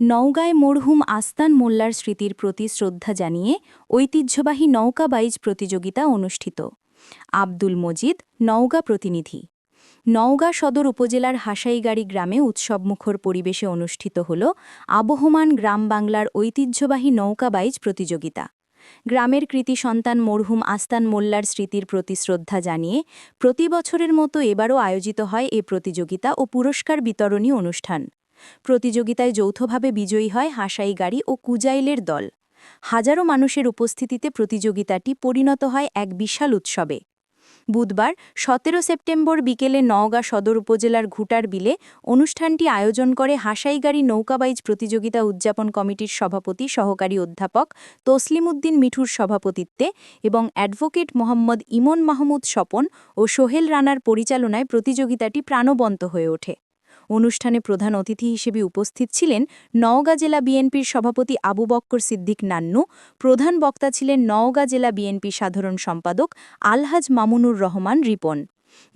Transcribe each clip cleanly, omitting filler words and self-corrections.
নওগাঁয় মরহুম আস্তান মোল্লার স্মৃতির প্রতি শ্রদ্ধা জানিয়ে ঐতিহ্যবাহী নৌকা বাইচ প্রতিযোগিতা অনুষ্ঠিত। আব্দুল মজিদ, নওগাঁ প্রতিনিধি। নওগাঁ সদর উপজেলার হাসাইগাড়ি গ্রামে উৎসবমুখর পরিবেশে অনুষ্ঠিত হল আবহমান গ্রাম বাংলার ঐতিহ্যবাহী নৌকা বাইচ প্রতিযোগিতা। গ্রামের কৃতি সন্তান মরহুম আস্তান মোল্লার স্মৃতির প্রতি শ্রদ্ধা জানিয়ে প্রতি বছরের মতো এবারও আয়োজিত হয় এ প্রতিযোগিতা ও পুরস্কার বিতরণী অনুষ্ঠান। প্রতিযোগিতায় যৌথভাবে বিজয়ী হয় হাসাইগাড়ি ও কুজাইলের দল। হাজারো মানুষের উপস্থিতিতে প্রতিযোগিতাটি পরিণত হয় এক বিশাল উৎসবে। বুধবার ১৭ সেপ্টেম্বর বিকেলে নওগাঁ সদর উপজেলার ঘুটার বিলে অনুষ্ঠানটি আয়োজন করে হাসাইগাড়ি নৌকাবাইজ প্রতিযোগিতা উদযাপন কমিটির সভাপতি সহকারী অধ্যাপক তসলিম উদ্দিন মিঠুর সভাপতিত্বে এবং অ্যাডভোকেট মোহাম্মদ ইমন মাহমুদ স্বপন ও সোহেল রানার পরিচালনায় প্রতিযোগিতাটি প্রাণবন্ত হয়ে ওঠে। অনুষ্ঠানে প্রধান অতিথি হিসেবে উপস্থিত ছিলেন নওগাঁ জেলা বিএনপির সভাপতি আবু বক্কর সিদ্দিক নান্নু। প্রধান বক্তা ছিলেন নওগাঁ জেলা বিএনপি সাধারণ সম্পাদক আলহাজ মামুনুর রহমান রিপন।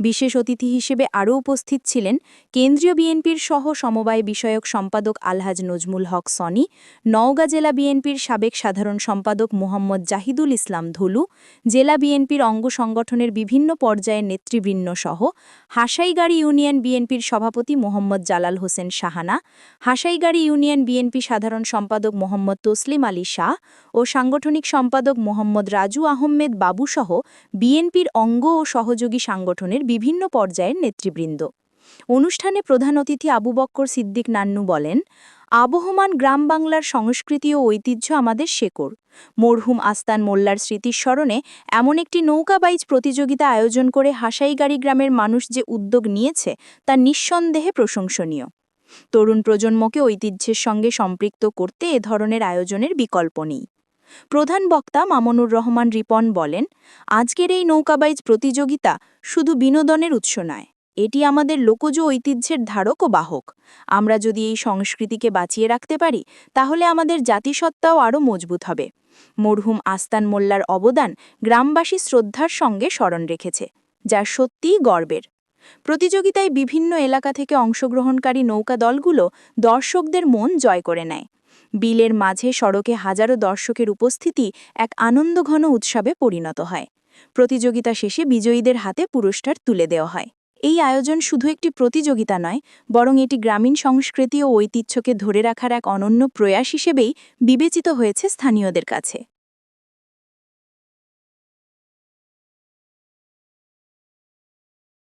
বিশেষ অতিথি হিসেবে আরও উপস্থিত ছিলেন কেন্দ্রীয় বিএনপির সহ সমবায় বিষয়ক সম্পাদক আলহাজ নজমুল হক সনি, নওগাঁ জেলা বিএনপির সাবেক সাধারণ সম্পাদক মোহাম্মদ জাহিদুল ইসলাম ধুলু, জেলা বিএনপির অঙ্গ সংগঠনের বিভিন্ন পর্যায়ের নেতৃবৃন্দ সহ হাসাইগাড়ি ইউনিয়ন বিএনপির সভাপতি মোহাম্মদ জালাল হোসেন শাহানা, হাসাইগাড়ি ইউনিয়ন বিএনপি সাধারণ সম্পাদক মোহাম্মদ তসলিম আলী শাহ ও সাংগঠনিক সম্পাদক মোহাম্মদ রাজু আহমেদ বাবুসহ বিএনপির অঙ্গ ও সহযোগী সাংগঠনের বিভিন্ন পর্যায়ের নেতৃবৃন্দ। অনুষ্ঠানে প্রধান অতিথি আবু বক্কর সিদ্দিক নান্নু বলেন, আবহমান গ্রাম বাংলার সংস্কৃতি ও ঐতিহ্য আমাদের শেকড়। মরহুম আস্তান মোল্লার স্মৃতির স্মরণে এমন একটি নৌকা বাইচ প্রতিযোগিতা আয়োজন করে হাসাইগাড়ি গ্রামের মানুষ যে উদ্যোগ নিয়েছে তা নিঃসন্দেহে প্রশংসনীয়। তরুণ প্রজন্মকে ঐতিহ্যের সঙ্গে সম্পৃক্ত করতে এ ধরনের আয়োজনের বিকল্প নেই। প্রধান বক্তা মামুনুর রহমান রিপন বলেন, আজকের এই নৌকাবাইজ প্রতিযোগিতা শুধু বিনোদনের উৎস নয়, এটি আমাদের লোকজ ঐতিহ্যের ধারক ও বাহক। আমরা যদি এই সংস্কৃতিকে বাঁচিয়ে রাখতে পারি তাহলে আমাদের জাতিসত্তাও আরও মজবুত হবে। মরহুম আস্তান মোল্লার অবদান গ্রামবাসী শ্রদ্ধার সঙ্গে স্মরণ রেখেছে, যা সত্যিই গর্বের। প্রতিযোগিতায় বিভিন্ন এলাকা থেকে অংশগ্রহণকারী নৌকা দলগুলো দর্শকদের মন জয় করে নেয়। বিলের মাঝে সড়কে হাজারো দর্শকের উপস্থিতি এক আনন্দঘন উৎসবে পরিণত হয়। প্রতিযোগিতা শেষে বিজয়ীদের হাতে পুরস্কার তুলে দেওয়া হয়। এই আয়োজন শুধু একটি প্রতিযোগিতা নয়, বরং এটি গ্রামীণ সংস্কৃতি ও ঐতিহ্যকে ধরে রাখার এক অনন্য প্রয়াস হিসেবেই বিবেচিত হয়েছে স্থানীয়দের কাছে।